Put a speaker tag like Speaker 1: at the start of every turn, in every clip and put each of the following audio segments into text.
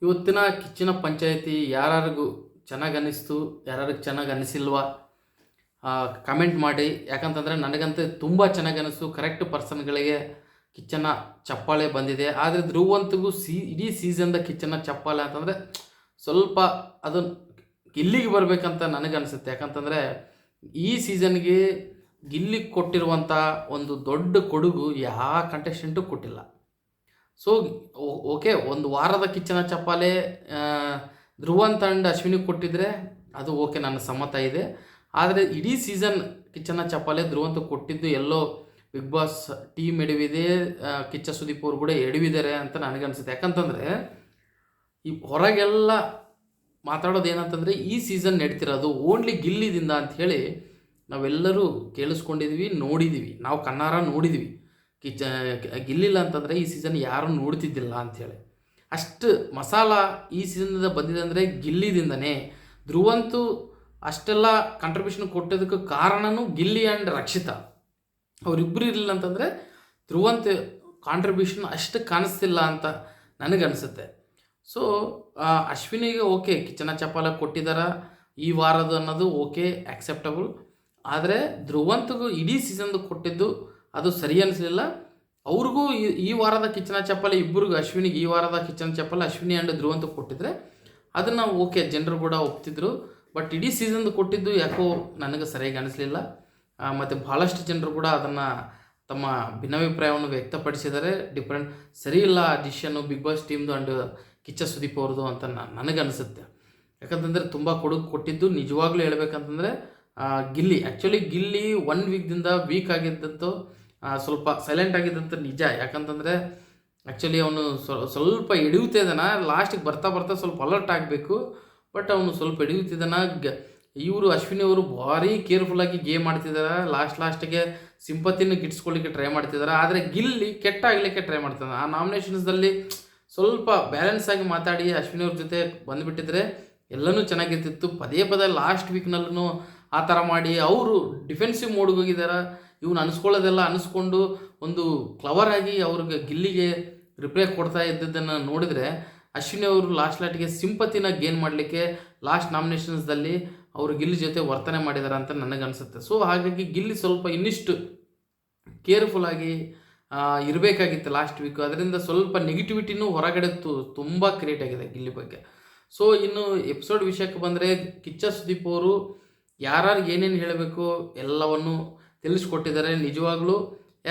Speaker 1: ಇವತ್ತಿನ ಕಿಚ್ಚನ ಪಂಚಾಯಿತಿ ಯಾರ್ಯಾರಿಗೂ ಚೆನ್ನಾಗಿ ಅನ್ನಿಸ್ತು, ಯಾರ್ಯಾರಿಗೆ ಚೆನ್ನಾಗಿ ಅನ್ನಿಸಿಲ್ವಾ ಕಮೆಂಟ್ ಮಾಡಿ. ಯಾಕಂತಂದರೆ ನನಗಂತೂ ತುಂಬ ಚೆನ್ನಾಗಿ ಅನ್ನಿಸ್ತು. ಕರೆಕ್ಟ್ ಪರ್ಸನ್ಗಳಿಗೆ ಕಿಚ್ಚನ ಚಪ್ಪಾಳೆ ಬಂದಿದೆ. ಆದರೆ ಧ್ರುವಂತಿಗೂ ಇಡೀ ಸೀಸನ್ದ ಕಿಚ್ಚನ ಚಪ್ಪಾಳೆ ಅಂತಂದರೆ ಸ್ವಲ್ಪ ಅದು ಗಿಲ್ಲಿಗೆ ಬರಬೇಕಂತ ನನಗನ್ಸುತ್ತೆ. ಯಾಕಂತಂದರೆ ಈ ಸೀಸನ್ಗೆ ಗಿಲ್ಲಿಗೆ ಕೊಟ್ಟಿರುವಂಥ ಒಂದು ದೊಡ್ಡ ಕೊಡುಗು ಯಾವ ಕಂಟೆಸ್ಟೆಂಟು ಕೊಟ್ಟಿಲ್ಲ. ಸೊ ಓಕೆ, ಒಂದು ವಾರದ ಕಿಚ್ಚನ ಚಪ್ಪಾಳೆ ಧ್ರುವಂತ್ ಆ್ಯಂಡ್ ಅಶ್ವಿನಿಗೆ ಕೊಟ್ಟಿದ್ರೆ ಅದು ಓಕೆ, ನನ್ನ ಸಮ್ಮತ ಇದೆ. ಆದರೆ ಇಡೀ ಸೀಸನ್ ಕಿಚ್ಚನ ಚಪ್ಪಾಳೆ ಧ್ರುವಂತ್ ಕೊಟ್ಟಿದ್ದು ಎಲ್ಲೋ ಬಿಗ್ ಬಾಸ್ ಟೀಮ್ ಎಡವಿದೆ, ಕಿಚ್ಚ ಸುದೀಪ್ ಅವರು ಕೂಡ ಎಡವಿದ್ದಾರೆ ಅಂತ ನನಗನ್ಸುತ್ತೆ. ಯಾಕಂತಂದರೆ ಈ ಹೊರಗೆಲ್ಲ ಮಾತಾಡೋದು ಏನಂತಂದರೆ ಈ ಸೀಸನ್ ನಡೀತಿರೋದು ಓನ್ಲಿ ಗಿಲ್ಲಿದಿಂದ ಅಂಥೇಳಿ ನಾವೆಲ್ಲರೂ ಕೇಳಿಸ್ಕೊಂಡಿದ್ವಿ, ನೋಡಿದ್ದೀವಿ, ನಾವು ಕಣ್ಣಾರ ನೋಡಿದ್ವಿ. ಗಿಲ್ಲಿಲ್ಲ ಅಂತಂದರೆ ಈ ಸೀಸನ್ ಯಾರೂ ನೋಡ್ತಿದ್ದಿಲ್ಲ ಅಂಥೇಳಿ. ಅಷ್ಟು ಮಸಾಲ ಈ ಸೀಸನ್ದ ಬಂದಿದೆ ಅಂದರೆ ಗಿಲ್ಲಿದಿಂದನೇ. ಧ್ರುವಂತು ಅಷ್ಟೆಲ್ಲ ಕಾಂಟ್ರಿಬ್ಯೂಷನ್ ಕೊಟ್ಟೋದಕ್ಕೆ ಕಾರಣನೂ ಗಿಲ್ಲಿ ಆ್ಯಂಡ್ ರಕ್ಷಿತಾ. ಅವರಿಬ್ಬರು ಇರಲಿಲ್ಲ ಅಂತಂದರೆ ಧ್ರುವಂತ್ ಕಾಂಟ್ರಿಬ್ಯೂಷನ್ ಅಷ್ಟು ಕಾಣಿಸ್ತಿಲ್ಲ ಅಂತ ನನಗನ್ಸುತ್ತೆ. ಸೊ ಅಶ್ವಿನಿಗೆ ಓಕೆ ಕಿಚ್ಚನ ಚಪ್ಪಾಳೆ ಕೊಟ್ಟಿದ್ದಾರೆ ಈ ವಾರದ ಅನ್ನೋದು ಓಕೆ, ಆಕ್ಸೆಪ್ಟಬಲ್. ಆದರೆ ಧ್ರುವಂತ್ಗೂ ಇಡೀ ಸೀಸನ್ದು ಕೊಟ್ಟಿದ್ದು ಅದು ಸರಿ ಅನಿಸಲಿಲ್ಲ. ಅವ್ರಿಗೂ ಈ ವಾರದ ಕಿಚ್ಚನ ಚಪ್ಪಾಳೆ ಇಬ್ಬರಿಗೂ, ಅಶ್ವಿನಿಗೆ ಈ ವಾರದ ಕಿಚ್ಚನ ಚಪ್ಪಾಳೆ ಅಶ್ವಿನಿ ಆ್ಯಂಡ್ ಧ್ರುವಂತ್ ಕೊಟ್ಟಿದ್ರೆ ಅದನ್ನು ಓಕೆ ಜನರು ಕೂಡ ಒಪ್ತಿದ್ರು. ಬಟ್ ಇಡೀ ಸೀಸನ್ದು ಕೊಟ್ಟಿದ್ದು ಯಾಕೋ ನನಗೆ ಸರಿಯಾಗಿ ಅನಿಸ್ಲಿಲ್ಲ. ಮತ್ತು ಭಾಳಷ್ಟು ಜನರು ಕೂಡ ಅದನ್ನು ತಮ್ಮ ಭಿನ್ನಾಭಿಪ್ರಾಯವನ್ನು ವ್ಯಕ್ತಪಡಿಸಿದ್ದಾರೆ. ಡಿಫ್ರೆಂಟ್ ಸರಿ ಇಲ್ಲ ಡಿಸಿಷನ್ನು ಬಿಗ್ ಬಾಸ್ ಟೀಮ್ದು ಆ್ಯಂಡ್ ಕಿಚ್ಚ ಸುದೀಪ್ ಅವ್ರದ್ದು ಅಂತ ನನಗನ್ನಿಸುತ್ತೆ. ಯಾಕಂತಂದರೆ ತುಂಬ ಕೊಟ್ಟಿದ್ದು ನಿಜವಾಗ್ಲೂ ಹೇಳ್ಬೇಕಂತಂದರೆ ಗಿಲ್ಲಿ. ಆ್ಯಕ್ಚುಲಿ ಗಿಲ್ಲಿ 1 ವೀಕ್ದಿಂದ ವೀಕ್ ಆಗಿದ್ದಂತೂ ಸ್ವಲ್ಪ ಸೈಲೆಂಟ್ ಆಗಿದ್ದಂತ ನಿಜ. ಯಾಕಂತಂದರೆ ಆ್ಯಕ್ಚುಲಿ ಅವನು ಸ್ವಲ್ಪ ಎಡಿಯುತ್ತಿದ್ದಾನ, ಲಾಸ್ಟಿಗೆ ಬರ್ತಾ ಬರ್ತಾ ಸ್ವಲ್ಪ ಅಲರ್ಟ್ ಆಗಬೇಕು. ಬಟ್ ಅವನು ಸ್ವಲ್ಪ ಎಡಿಯುತ್ತಿದ್ದಾನ. ಇವರು ಅಶ್ವಿನಿ ಅವರು ಭಾರಿ ಕೇರ್ಫುಲ್ಲಾಗಿ ಗೇಮ್ ಮಾಡ್ತಿದ್ದಾರೆ. ಲಾಸ್ಟಿಗೆ ಸಿಂಪತಿನ ಗಿಟ್ಸ್ಕೊಳ್ಳಿಕ್ಕೆ ಟ್ರೈ ಮಾಡ್ತಿದ್ದಾರೆ. ಆದರೆ ಗಿಲ್ಲಿ ಕೆಟ್ಟಾಗಲಿಕ್ಕೆ ಟ್ರೈ ಮಾಡ್ತಿದ್ದಾನೆ. ಆ ನಾಮಿನೇಷನ್ಸ್ದಲ್ಲಿ ಸ್ವಲ್ಪ ಬ್ಯಾಲೆನ್ಸ್ ಆಗಿ ಮಾತಾಡಿ ಅಶ್ವಿನಿ ಅವ್ರ ಜೊತೆ ಬಂದುಬಿಟ್ಟಿದ್ರೆ ಎಲ್ಲನೂ ಚೆನ್ನಾಗಿರ್ತಿತ್ತು. ಪದೇ ಲಾಸ್ಟ್ ವೀಕ್ನಲ್ಲೂ ಆ ಥರ ಮಾಡಿ ಅವರು ಡಿಫೆನ್ಸಿವ್ ಮೋಡ್ಗೆ ಹೋಗಿದ್ದಾರೆ. ಇವನು ಅನಿಸ್ಕೊಳ್ಳೋದೆಲ್ಲ ಅನಿಸ್ಕೊಂಡು ಒಂದು ಕ್ಲವರಾಗಿ ಅವ್ರಿಗೆ ಗಿಲ್ಲಿಗೆ ರಿಪ್ಲೈ ಕೊಡ್ತಾ ಇದ್ದದ್ದನ್ನು ನೋಡಿದರೆ ಅಶ್ವಿನಿ ಅವರು ಲಾಸ್ಟಿಗೆ ಸಿಂಪತಿನ ಗೇನ್ ಮಾಡಲಿಕ್ಕೆ ಲಾಸ್ಟ್ ನಾಮಿನೇಷನ್ಸ್ದಲ್ಲಿ ಅವರು ಗಿಲ್ಲಿ ಜೊತೆ ವರ್ತನೆ ಮಾಡಿದ್ದಾರೆ ಅಂತ ನನಗನ್ಸುತ್ತೆ. ಸೊ ಹಾಗಾಗಿ ಗಿಲ್ಲಿ ಸ್ವಲ್ಪ ಇನ್ನಿಷ್ಟು ಕೇರ್ಫುಲ್ಲಾಗಿ ಇರಬೇಕಾಗಿತ್ತು ಲಾಸ್ಟ್ ವೀಕು. ಅದರಿಂದ ಸ್ವಲ್ಪ ನೆಗೆಟಿವಿಟಿನೂ ಹೊರಗಡೆ ತುಂಬ ಕ್ರಿಯೇಟ್ ಆಗಿದೆ ಗಿಲ್ಲಿ ಬಗ್ಗೆ. ಸೊ ಇನ್ನು ಎಪಿಸೋಡ್ ವಿಷಯಕ್ಕೆ ಬಂದರೆ ಕಿಚ್ಚ ಸುದೀಪ್ ಅವರು ಯಾರ್ಯಾರು ಏನೇನು ಹೇಳಬೇಕು ಎಲ್ಲವನ್ನು ತಿಳಿಸ್ಕೊಟ್ಟಿದ್ದಾರೆ. ನಿಜವಾಗ್ಲೂ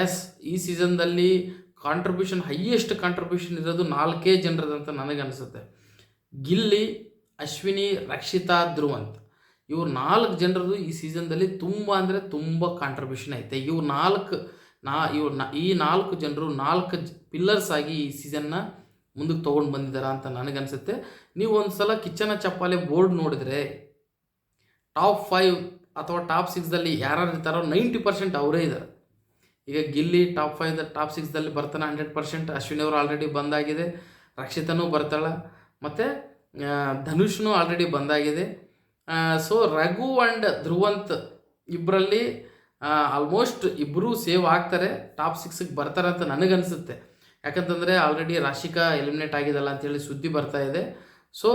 Speaker 1: ಎಸ್, ಈ ಸೀಸನ್ದಲ್ಲಿ ಹೈಯೆಸ್ಟ್ ಕಾಂಟ್ರಿಬ್ಯೂಷನ್ ಇರೋದು 4 ಜನರದಂತ ನನಗನ್ನಿಸುತ್ತೆ. ಗಿಲ್ಲಿ, ಅಶ್ವಿನಿ, ರಕ್ಷಿತಾ, ಧ್ರುವಂತ್, ಇವ್ರು 4 ಜನರದು ಈ ಸೀಸನ್ದಲ್ಲಿ ತುಂಬ ಅಂದರೆ ತುಂಬ ಕಾಂಟ್ರಿಬ್ಯೂಷನ್ ಐತೆ. ಈ 4 ಜನರು 4 ಪಿಲ್ಲರ್ಸ್ ಆಗಿ ಈ ಸೀಸನ್ನ ಮುಂದಕ್ಕೆ ತೊಗೊಂಡು ಬಂದಿದ್ದಾರೆ ಅಂತ ನನಗನ್ಸುತ್ತೆ. ನೀವು ಒಂದು ಸಲ ಕಿಚ್ಚನ ಚಪ್ಪಾಳೆ ಬೋರ್ಡ್ ನೋಡಿದರೆ ಟಾಪ್ 5 ಅಥವಾ ಟಾಪ್ 6ದಲ್ಲಿ ಯಾರು ಇರ್ತಾರೋ 90% ಅವರೇ ಇದ್ದಾರೆ. ಈಗ ಗಿಲ್ಲಿ ಟಾಪ್ 5 ಟಾಪ್ 6ದಲ್ಲಿ ಬರ್ತಾನೆ 100%. ಅಶ್ವಿನಿ ಅವರು ಆಲ್ರೆಡಿ ಬಂದಾಗಿದೆ, ರಕ್ಷಿತನೂ ಬರ್ತಾಳೆ, ಮತ್ತು ಧನುಷ್ನೂ ಆಲ್ರೆಡಿ ಬಂದಾಗಿದೆ. ಸೊ ರಘು ಆ್ಯಂಡ್ ಧ್ರುವಂತ್ ಇಬ್ಬರಲ್ಲಿ ಆಲ್ಮೋಸ್ಟ್ ಇಬ್ಬರೂ ಸೇವ್ ಆಗ್ತಾರೆ, ಟಾಪ್ 6ಗೆ ಬರ್ತಾರೆ ಅಂತ ನನಗನ್ಸುತ್ತೆ. ಯಾಕಂತಂದರೆ ಆಲ್ರೆಡಿ ರಾಶಿಕಾ ಎಲಿಮಿನೇಟ್ ಆಗಿದಲ್ಲ ಅಂಥೇಳಿ ಸುದ್ದಿ ಬರ್ತಾ ಇದೆ. ಸೊ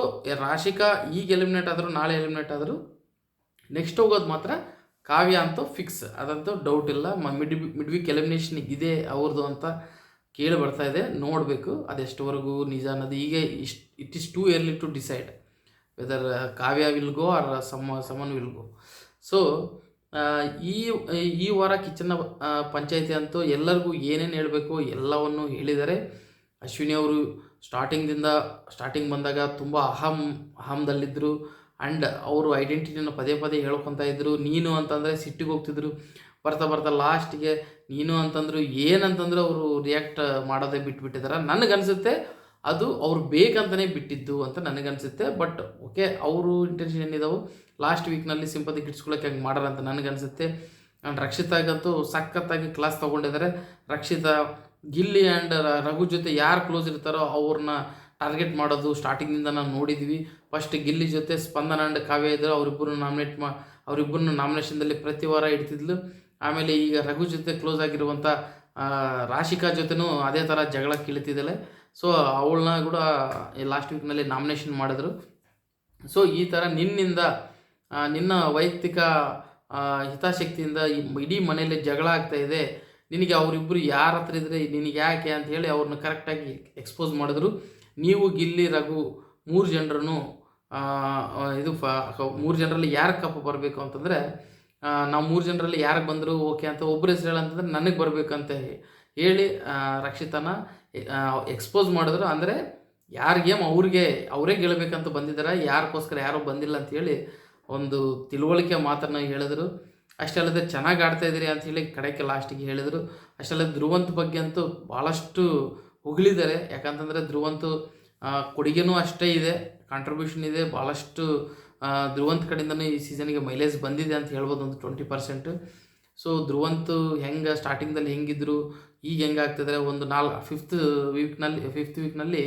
Speaker 1: ರಾಶಿಕಾ ಈಗ ಎಲಿಮಿನೇಟ್ ಆದರೂ, ನಾಳೆ ಎಲಿಮಿನೇಟ್ ಆದರೂ, ನೆಕ್ಸ್ಟ್ ಹೋಗೋದು ಮಾತ್ರ ಕಾವ್ಯ ಅಂತೂ ಫಿಕ್ಸ್, ಅದಂತೂ ಡೌಟ್ ಇಲ್ಲ. ಮಿಡ್ ವೀಕ್ ಎಲಿಮಿನೇಷನ್ ಇದೆ ಅವ್ರದ್ದು ಅಂತ ಕೇಳಿ ಬರ್ತಾ ಇದೆ. ನೋಡಬೇಕು ಅದೆಷ್ಟುವರೆಗೂ ನಿಜ ಅನ್ನೋದು. ಈಗ it is too early to decide whether Kavya will go or Saman will go. So ಈ ವಾರ ಕಿಚ್ಚನ ಪಂಚಾಯಿತಿ ಅಂತೂ ಎಲ್ಲರಿಗೂ ಏನೇನು ಹೇಳಬೇಕು ಎಲ್ಲವನ್ನು ಹೇಳಿದ್ದಾರೆ. ಅಶ್ವಿನಿ ಅವರು ಸ್ಟಾರ್ಟಿಂಗ್ ಬಂದಾಗ ತುಂಬ ಅಹಂದಲ್ಲಿದ್ದರು. ಆ್ಯಂಡ್ ಅವರು ಐಡೆಂಟಿಟಿನ ಪದೇ ಹೇಳ್ಕೊತಾ ಇದ್ದರು. ನೀನು ಅಂತಂದರೆ ಸಿಟ್ಟಿಗೆ ಹೋಗ್ತಿದ್ರು. ಬರ್ತಾ ಲಾಸ್ಟಿಗೆ ನೀನು ಅಂತಂದರು, ಏನಂತಂದ್ರೆ ಅವರು ರಿಯಾಕ್ಟ್ ಮಾಡೋದೇ ಬಿಟ್ಬಿಟ್ಟಿದ್ದಾರೆ. ನನಗನ್ಸುತ್ತೆ ಅದು ಅವ್ರು ಬೇಕಂತಲೇ ಬಿಟ್ಟಿದ್ದು ಅಂತ ನನಗನ್ಸುತ್ತೆ. ಬಟ್ ಓಕೆ, ಅವರು ಇಂಟೆನ್ಷನ್ ಏನಿದಾವೆ ಲಾಸ್ಟ್ ವೀಕ್ನಲ್ಲಿ ಸಿಂಪತಿ ಗಿಟ್ಸ್ಕೊಳ್ಳೋಕೆ ಹಂಗೆ ಮಾಡ್ಯಾರ ಅಂತ ನನಗನ್ಸುತ್ತೆ. ಆ್ಯಂಡ್ ರಕ್ಷಿತಾಗಂತೂ ಸಖತ್ತಾಗಿ ಕ್ಲಾಸ್ ತೊಗೊಂಡಿದ್ದಾರೆ. ರಕ್ಷಿತಾ ಗಿಲ್ಲಿ ಆ್ಯಂಡ್ ರಘು ಜೊತೆ ಯಾರು ಕ್ಲೋಸ್ ಇರ್ತಾರೋ ಅವ್ರನ್ನ ಟಾರ್ಗೆಟ್ ಮಾಡೋದು ಸ್ಟಾರ್ಟಿಂಗಿಂದ ನಾವು ನೋಡಿದ್ವಿ. ಫಸ್ಟ್ ಗಿಲ್ಲಿ ಜೊತೆ ಸ್ಪಂದನ ಆ್ಯಂಡ್ ಕಾವ್ಯ ಇದ್ದರು, ಅವರಿಬ್ಬರನ್ನು ನಾಮಿನೇಷನ್ದಲ್ಲಿ ಪ್ರತಿ ವಾರ ಇಡ್ತಿದ್ಲು. ಆಮೇಲೆ ಈಗ ರಘು ಜೊತೆ ಕ್ಲೋಸ್ ಆಗಿರುವಂಥ ರಾಶಿಕಾ ಜೊತೆನೂ ಅದೇ ಥರ ಜಗಳ ಕೀಳ್ತಿದ್ದಾಳೆ. ಸೊ ಅವಳನ್ನ ಕೂಡ ಲಾಸ್ಟ್ ವೀಕ್ನಲ್ಲಿ ನಾಮಿನೇಷನ್ ಮಾಡಿದ್ರು. ಸೊ ಈ ಥರ ನಿನ್ನಿಂದ ನಿನ್ನ ವೈಯಕ್ತಿಕ ಹಿತಾಸಕ್ತಿಯಿಂದ ಇಡೀ ಮನೆಯಲ್ಲಿ ಜಗಳ ಆಗ್ತಾ ಇದೆ, ನಿನಗೆ ಅವರಿಬ್ಬರು ಯಾರ ಹತ್ರ ಇದ್ದರೆ ನಿನಗೆ ಯಾಕೆ ಅಂತ ಹೇಳಿ ಅವ್ರನ್ನ ಕರೆಕ್ಟಾಗಿ ಎಕ್ಸ್ಪೋಸ್ ಮಾಡಿದ್ರು. ನೀವು ಗಿಲ್ಲಿ ರಘು 3 ಜನರನ್ನು ಇದು 3 ಜನರಲ್ಲಿ ಯಾರು ಕಪ್ಪು ಬರಬೇಕು ಅಂತಂದರೆ, ನಾವು 3 ಜನರಲ್ಲಿ ಯಾರಿಗೆ ಬಂದರು ಓಕೆ ಅಂತ ಒಬ್ಬರು ಹೆಸರು ಹೇಳಂತಂದ್ರೆ ನನಗೆ ಬರಬೇಕಂತ ಹೇಳಿ ರಕ್ಷಿತನ ಎಕ್ಸ್ಪೋಸ್ ಮಾಡಿದ್ರು. ಅಂದರೆ ಯಾರ ಗೇಮ್ ಅವರೇ ಗೆಲ್ಲಬೇಕಂತ ಬಂದಿದ್ದಾರೆ, ಯಾರಿಗೋಸ್ಕರ ಯಾರೂ ಬಂದಿಲ್ಲ ಅಂಥೇಳಿ ಒಂದು ತಿಳುವಳಿಕೆ ಮಾತನ್ನು ಹೇಳಿದ್ರು. ಅಷ್ಟೇ ಅಲ್ಲದೆ ಚೆನ್ನಾಗಿ ಆಡ್ತಾಯಿದ್ದೀರಿ ಅಂಥೇಳಿ ಕಡೆಗೆ ಲಾಸ್ಟಿಗೆ ಹೇಳಿದರು. ಅಷ್ಟೇ ಅಲ್ಲದೆ ಧ್ರುವಂತ್ ಬಗ್ಗೆ ಅಂತೂ ಭಾಳಷ್ಟು ಹೊಗಳಿದ್ದಾರೆ. ಯಾಕಂತಂದರೆ ಧ್ರುವಂತು ಕೊಡುಗೆನೂ ಅಷ್ಟೇ ಇದೆ, ಕಾಂಟ್ರಿಬ್ಯೂಷನ್ ಇದೆ ಭಾಳಷ್ಟು. ಧ್ರುವಂತ್ ಕಡೆಯಿಂದನೂ ಈ ಸೀಸನ್ಗೆ ಮೈಲೇಜ್ ಬಂದಿದೆ ಅಂತ ಹೇಳ್ಬೋದು, ಒಂದು 20%. ಸೊ ಧ್ರುವಂತು ಹೆಂಗೆ ಸ್ಟಾರ್ಟಿಂಗ್ದಲ್ಲಿ ಹೆಂಗಿದ್ರು ಈಗ ಹೆಂಗೆ ಆಗ್ತಿದ್ದಾರೆ, ಒಂದು ಫಿಫ್ತ್ ವೀಕ್ನಲ್ಲಿ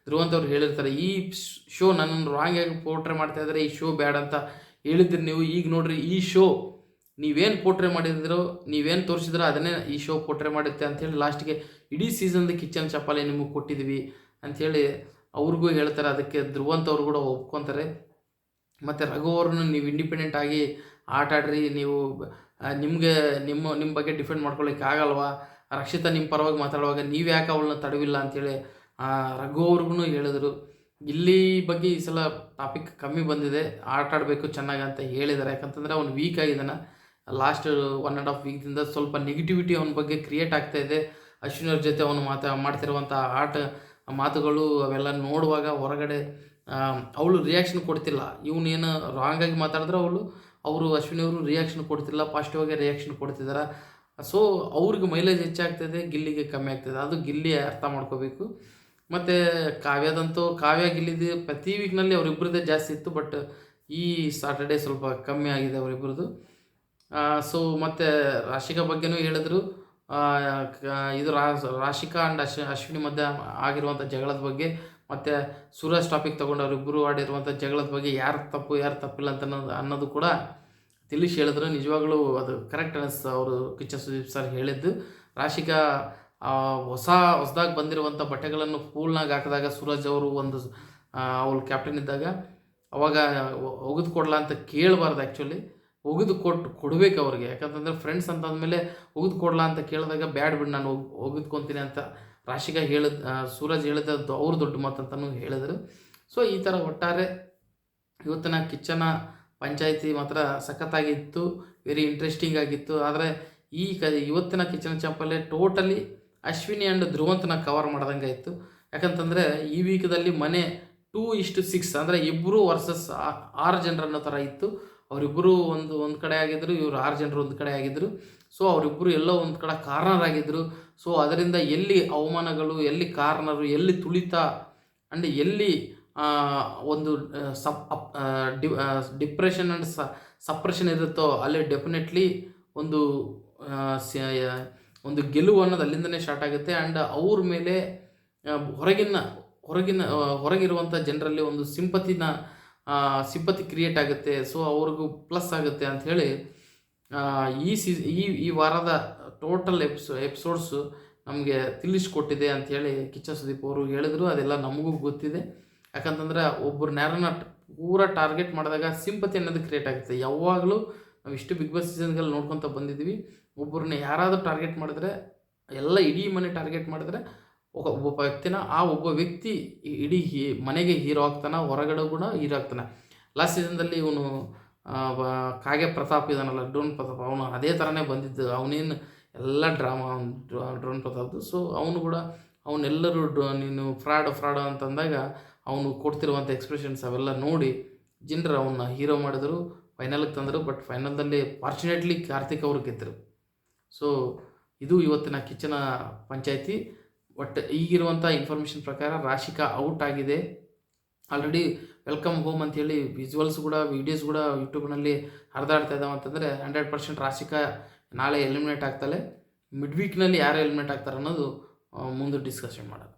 Speaker 1: ಧ್ರುವಂತ್ ಅವ್ರು ಹೇಳಿರ್ತಾರೆ, ಈ ಶೋ ನನ್ನನ್ನು ರಾಂಗಾಗಿ ಪೋರ್ಟ್ರೇ ಮಾಡ್ತಾ ಇದ್ದಾರೆ, ಈ ಶೋ ಬ್ಯಾಡ್ ಅಂತ ಹೇಳಿದ್ರಿ ನೀವು. ಈಗ ನೋಡ್ರಿ ಈ ಶೋ ನೀವೇನು ಪೋರ್ಟ್ರೇ ಮಾಡಿದ್ರು, ನೀವೇನು ತೋರಿಸಿದ್ರೋ ಅದನ್ನೇ ಈ ಶೋ ಪೋರ್ಟ್ರೇ ಮಾಡುತ್ತೆ ಅಂಥೇಳಿ ಲಾಸ್ಟಿಗೆ ಇಡೀ ಸೀಸನ್ದು ಕಿಚ್ಚನ್ ಚಪ್ಪಾಳೆ ನಿಮಗೆ ಕೊಟ್ಟಿದ್ವಿ ಅಂಥೇಳಿ ಅವ್ರಿಗೂ ಹೇಳ್ತಾರೆ. ಅದಕ್ಕೆ ಧ್ರುವಂತ್ ಅವರು ಕೂಡ ಒಪ್ಕೊತಾರೆ. ಮತ್ತು ರಘು ಅವ್ರನ್ನ ನೀವು ಇಂಡಿಪೆಂಡೆಂಟ್ ಆಗಿ ಆಟ ಆಡ್ರಿ, ನೀವು ನಿಮ್ಮ ಬಗ್ಗೆ ಡಿಫೆಂಡ್ ಮಾಡ್ಕೊಳ್ಳಿಕ್ಕೆ ಆಗಲ್ವಾ, ರಕ್ಷಿತಾ ನಿಮ್ಮ ಪರವಾಗಿ ಮಾತಾಡುವಾಗ ನೀವು ಯಾಕೆ ಅವಳನ್ನ ತಡವಿಲ್ಲ ಅಂಥೇಳಿ ರಘು ಅವ್ರಿಗೂ ಹೇಳಿದರು. ಗಿಲ್ಲಿ ಬಗ್ಗೆ ಈ ಸಲ ಟಾಪಿಕ್ ಕಮ್ಮಿ ಬಂದಿದೆ, ಆಟ ಆಡಬೇಕು ಚೆನ್ನಾಗಿ ಅಂತ ಹೇಳಿದ್ದಾರೆ. ಯಾಕಂತಂದರೆ ಅವನು ವೀಕ್ ಆಗಿದ್ದಾನೆ. ಲಾಸ್ಟ್ 1.5 ವೀಕ್ದಿಂದ ಸ್ವಲ್ಪ ನೆಗೆಟಿವಿಟಿ ಅವನ ಬಗ್ಗೆ ಕ್ರಿಯೇಟ್ ಆಗ್ತಾಯಿದೆ. ಅಶ್ವಿನಿ ಅವ್ರ ಜೊತೆ ಅವನು ಮಾಡ್ತಿರುವಂಥ ಮಾತುಗಳು ಅವೆಲ್ಲ ನೋಡುವಾಗ ಹೊರಗಡೆ ಅವಳು ರಿಯಾಕ್ಷನ್ ಕೊಡ್ತಿಲ್ಲ. ಇವನೇನು ರಾಂಗಾಗಿ ಮಾತಾಡಿದ್ರೆ ಅವರು ಅಶ್ವಿನಿ ಅವರು ರಿಯಾಕ್ಷನ್ ಕೊಡ್ತಿಲ್ಲ, ಪಾಸಿಟಿವ್ ಆಗಿ ರಿಯಾಕ್ಷನ್ ಕೊಡ್ತಿದ್ದಾರೆ. ಸೊ ಅವ್ರಿಗೆ ಮೈಲೇಜ್ ಹೆಚ್ಚಾಗ್ತದೆ, ಗಿಲ್ಲಿಗೆ ಕಮ್ಮಿ ಆಗ್ತದೆ. ಅದು ಗಿಲ್ಲಿ ಅರ್ಥ ಮಾಡ್ಕೋಬೇಕು. ಮತ್ತು ಕಾವ್ಯ ಗಿಲ್ಲಿದು ಪ್ರತಿ ವೀಕ್ನಲ್ಲಿ ಅವರಿಬ್ಬರದ್ದೇ ಜಾಸ್ತಿ ಇತ್ತು, ಬಟ್ ಈ ಸಾಟರ್ಡೇ ಸ್ವಲ್ಪ ಕಮ್ಮಿ ಆಗಿದೆ ಅವರಿಬ್ಬರದು. ಸೊ ಮತ್ತು ರಾಶಿಕಾ ಬಗ್ಗೆನೂ ಹೇಳಿದ್ರು. ಇದು ರಾಶಿಕಾ ಆ್ಯಂಡ್ ಅಶ್ವಿನಿ ಮಧ್ಯೆ ಆಗಿರುವಂಥ ಜಗಳದ ಬಗ್ಗೆ, ಮತ್ತು ಸೂರಜ್ ಟಾಪಿಕ್ ತೊಗೊಂಡು ಅವರಿಬ್ಬರು ಆಡಿರುವಂಥ ಜಗಳದ ಬಗ್ಗೆ ಯಾರು ತಪ್ಪು ಯಾರು ತಪ್ಪಿಲ್ಲ ಅಂತ ಅನ್ನೋದು ಕೂಡ ತಿಳಿಸಿ ಹೇಳಿದ್ರು. ನಿಜವಾಗ್ಲೂ ಅದು ಕರೆಕ್ಟ್ ಅನ್ನಿಸ್ತು ಅವರು ಕಿಚ್ಚನ್ ಸುದೀಪ್ ಸರ್ ಹೇಳಿದ್ದು. ರಾಶಿಕಾ ಹೊಸದಾಗಿ ಬಂದಿರುವಂಥ ಬಟ್ಟೆಗಳನ್ನು ಪೂಲ್ನಾಗ ಹಾಕಿದಾಗ ಸೂರಜ್ ಅವರು ಅವಳು ಕ್ಯಾಪ್ಟನ್ ಇದ್ದಾಗ ಅವಾಗ ಒಗೆದು ಕೊಡಲ ಅಂತ ಕೇಳಬಾರ್ದು. ಆ್ಯಕ್ಚುಲಿ ಒಗೆದು ಕೊಡಬೇಕು ಅವ್ರಿಗೆ. ಯಾಕಂತಂದರೆ ಫ್ರೆಂಡ್ಸ್ ಅಂತಂದಮೇಲೆ ಒಗೆದು ಕೊಡಲ ಅಂತ ಕೇಳಿದಾಗ ಬ್ಯಾಡ್ ಬಿಡು ನಾನು ಒಗೆದ್ಕೊತೀನಿ ಅಂತ ರಾಶಿಕಾ ಸೂರಜ್ ಹೇಳಿದ್ದು ಅವ್ರು ದೊಡ್ಡ ಮಾತಂತನೂ ಹೇಳಿದರು. ಸೊ ಈ ಥರ ಒಟ್ಟಾರೆ ಇವತ್ತಿನ ಕಿಚ್ಚನ ಪಂಚಾಯಿತಿ ಮಾತ್ರ ಸಖತ್ತಾಗಿತ್ತು, ವೆರಿ ಇಂಟ್ರೆಸ್ಟಿಂಗ್ ಆಗಿತ್ತು. ಆದರೆ ಇವತ್ತಿನ ಕಿಚ್ಚನ ಚಂಪಲ್ಲೇ ಟೋಟಲಿ ಅಶ್ವಿನಿ ಆ್ಯಂಡ್ ಧ್ರುವಂತನ ಕವರ್ ಮಾಡ್ದಂಗೆ ಆಯಿತು. ಯಾಕಂತಂದರೆ ಈ ವೀಕದಲ್ಲಿ ಮನೆ 2:6 ಅಂದರೆ ಇಬ್ಬರು ವರ್ಸಸ್ 6 ಜನರು ಅನ್ನೋ ಥರ ಇತ್ತು. ಅವರಿಬ್ಬರು ಒಂದು ಕಡೆ ಆಗಿದ್ದರು, ಇವರು 6 ಜನರು ಒಂದು ಕಡೆ ಆಗಿದ್ದರು. ಸೊ ಅವರಿಬ್ಬರು ಎಲ್ಲೋ ಒಂದು ಕಡೆ ಕಾರ್ನರ್ ಆಗಿದ್ದರು. ಸೊ ಅದರಿಂದ ಎಲ್ಲಿ ಅವಮಾನಗಳು, ಎಲ್ಲಿ ಕಾರ್ನರು, ಎಲ್ಲಿ ತುಳಿತ ಆ್ಯಂಡ್ ಎಲ್ಲಿ ಒಂದು ಡಿಪ್ರೆಷನ್ ಆ್ಯಂಡ್ ಸಪ್ರೆಷನ್ ಇರುತ್ತೋ ಅಲ್ಲಿ ಡೆಫಿನೆಟ್ಲಿ ಒಂದು ಗೆಲುವು ಅನ್ನೋದು ಅಲ್ಲಿಂದನೇ ಸ್ಟಾರ್ಟ್ ಆಗುತ್ತೆ. ಆ್ಯಂಡ್ ಅವ್ರ ಮೇಲೆ ಹೊರಗಿರುವಂಥ ಜನರಲ್ಲಿ ಒಂದು ಸಿಂಪತಿ ಕ್ರಿಯೇಟ್ ಆಗುತ್ತೆ. ಸೊ ಅವ್ರಿಗೂ ಪ್ಲಸ್ ಆಗುತ್ತೆ ಅಂಥೇಳಿ ಈ ವಾರದ ಟೋಟಲ್ ಎಪಿಸೋಡ್ಸು ನಮಗೆ ತಿಳಿಸ್ಕೊಟ್ಟಿದೆ ಅಂಥೇಳಿ ಕಿಚ್ಚ ಸುದೀಪ್ ಅವರು ಹೇಳಿದರು. ಅದೆಲ್ಲ ನಮಗೂ ಗೊತ್ತಿದೆ. ಯಾಕಂತಂದ್ರೆ ಯಾರನ್ನ ಪೂರ ಟಾರ್ಗೆಟ್ ಮಾಡಿದಾಗ ಸಿಂಪತಿ ಅನ್ನೋದು ಕ್ರಿಯೇಟ್ ಆಗುತ್ತೆ. ಯಾವಾಗಲೂ ನಾವು ಇಷ್ಟು ಬಿಗ್ ಬಾಸ್ ಸೀಸನ್ಗಳಲ್ಲಿ ನೋಡ್ಕೊತ ಬಂದಿದ್ವಿ, ಒಬ್ಬರನ್ನ ಯಾರಾದರೂ ಟಾರ್ಗೆಟ್ ಮಾಡಿದ್ರೆ, ಇಡೀ ಮನೆ ಟಾರ್ಗೆಟ್ ಮಾಡಿದ್ರೆ ಒಬ್ಬ ವ್ಯಕ್ತಿನ ಒಬ್ಬ ವ್ಯಕ್ತಿ ಇಡೀ ಮನೆಗೆ ಹೀರೋ ಆಗ್ತಾನೆ, ಹೊರಗಡೆ ಕೂಡ ಹೀರೋ ಆಗ್ತಾನೆ. ಲಾಸ್ಟ್ ಸೀಸನ್ದಲ್ಲಿ ಇವನು ಕಾಗೆ ಪ್ರತಾಪ್ ಇದಾನಲ್ಲ, ಡ್ರೋನ್ ಪ್ರತಾಪ್, ಅವನು ಅದೇ ಥರನೇ ಬಂದಿದ್ದು. ಅವನೇನು ಎಲ್ಲ ಡ್ರಾಮಾ ಡ್ರೋನ್ ಪ್ರತಾಪ್ದು. ಸೊ ಅವನೆಲ್ಲರೂ ನೀನು ಫ್ರಾಡ್ ಅಂತಂದಾಗ ಅವನು ಕೊಡ್ತಿರುವಂಥ ಎಕ್ಸ್ಪ್ರೆಷನ್ಸ್ ಅವೆಲ್ಲ ನೋಡಿ ಜನರು ಅವನ್ನ ಹೀರೋ ಮಾಡಿದ್ರು, ಫೈನಲ್ಗೆ ತಂದರು. ಬಟ್ ಫೈನಲ್ದಲ್ಲಿ ಫಾರ್ಚುನೇಟ್ಲಿ ಕಾರ್ತಿಕ್ ಅವರು ಗೆದ್ದರು. ಸೊ ಇದು ಇವತ್ತಿನ ಕಿಚ್ಚನ ಪಂಚಾಯಿತಿ. ಬಟ್ ಈಗಿರುವಂಥ ಇನ್ಫಾರ್ಮೇಷನ್ ಪ್ರಕಾರ ರಾಶಿಕಾ ಔಟ್ ಆಗಿದೆ ಆಲ್ರೆಡಿ. ವೆಲ್ಕಮ್ ಹೋಮ್ ಅಂಥೇಳಿ ವಿಜುವಲ್ಸ್ ಕೂಡ ವೀಡಿಯೋಸ್ ಕೂಡ ಯೂಟ್ಯೂಬ್ನಲ್ಲಿ ಹರಿದಾಡ್ತಾ ಇದ್ದಾವೆ. ಅಂತಂದರೆ 100% ರಾಶಿಕಾ ನಾಳೆ ಎಲಿಮಿನೇಟ್ ಆಗ್ತಾಳೆ. ಮಿಡ್ ವೀಕ್ನಲ್ಲಿ ಯಾರು ಎಲಿಮಿನೇಟ್ ಆಗ್ತಾರೆ ಅನ್ನೋದು ಮುಂದೆ ಡಿಸ್ಕಷನ್ ಮಾಡೋದು.